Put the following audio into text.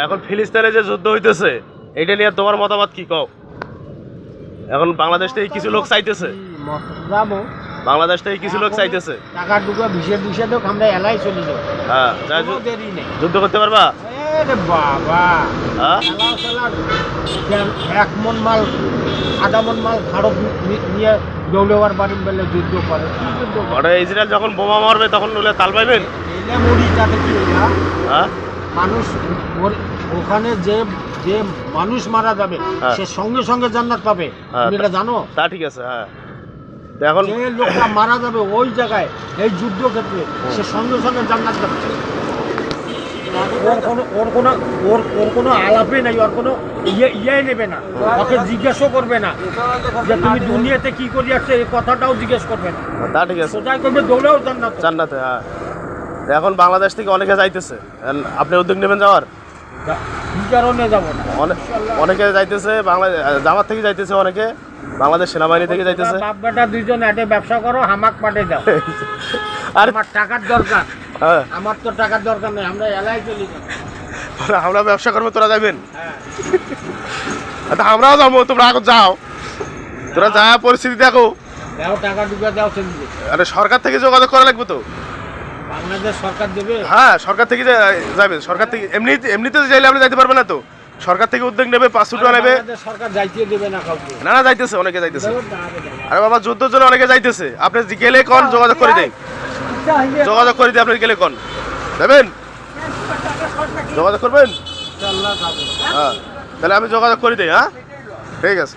এখন ফিলিস্তিনে যে যুদ্ধ হইতেছে এটা নিয়ে তোমার মতামত কি কও? এখন বাংলাদেশ থেকে কিছু লোক চাইতেছে, বাংলাদেশ থেকে কিছু লোক চাইতেছে টাকা টুকা বিষে তো আমরা এলাই চলে যাবো। হ্যাঁ, দেরি নেই, যুদ্ধ করতে পারবা? বাবা এক মন মাল আধা মন মাল ভারত নিয়ে দৌড়েওয়ার বাড়ি বেলে যুদ্ধ করে। ইসরায়েল যখন বোমা মারবে তখন তাল পাইবেন? মরি যাতে কি হ্যাঁ, মানুষ ওখানে যে যে মানুষ মারা যাবে সে সঙ্গে সঙ্গে জান্নাত পাবে, তুমি এটা জানো? তা ঠিক আছে। হ্যাঁ, এখন যে লোকটা মারা যাবে ওই জায়গায় এই যুদ্ধ ক্ষেত্রে সে সঙ্গে সঙ্গে জান্নাত পাবে। ওর কোনো আলাপে নাই, ওর কোনো ইয়ে নেবে না, ওকে জিজ্ঞাসা করবে না যে তুমি দুনিয়াতে কি করি আসছে, এই কথাটাও জিজ্ঞেস করবে না। তা ঠিক আছে, সোজাই করবে দৌড়েও জান্নাতে। হ্যাঁ, এখন বাংলাদেশ থেকে অনেকে যাইতেছে, আপনি উদ্যোগ নেবেন যাওয়ার? কি কারণে যাবো না? অনেকে যাইতেছে, জামাত থেকে যাইতেছে, অনেকে বাংলাদেশ সেনাবাহিনী থেকে যাইতেছে। বাপ বেটা দুইজন একটা ব্যবসা করো, হামাক পাঠে যাও। আর আমার টাকার দরকার, আমার তো টাকার দরকার নেই, আমরা এলাই চলি যাবো। আমরা ব্যবসা করবো, তোরা যাবেন? আমরাও যাবো, তোমরা এখন যাও, তোরা যা পরিস্থিতি দেখো, দাও টাকা ঢুকা দাও। আরে সরকার থেকে যোগাযোগ করা লাগবে তো। বাংলাদেশ সরকার দেবে? হ্যাঁ, সরকার থেকে যাবে। সরকার থেকে এমনিতে যাইলে আপনি যাইতে পারবেন না তো, সরকার থেকে উদ্যোগ নেবে, 500 টাকা নেবে। সরকার যাইতে দেবে না কাউকে? না, যাইতেছে, অনেকে যাইতেছে। আরে বাবা, যুদ্ধের জন্য অনেকে যাইতেছে, আপনি গেলে কোন যোগাযোগ করে দেয়, যোগাযোগ করে দিয়ে আপনি গেলে কোন যাবেন, যোগাযোগ করবেন? হ্যাঁ, তাহলে আমি যোগাযোগ করে দিই। হ্যাঁ, ঠিক আছে।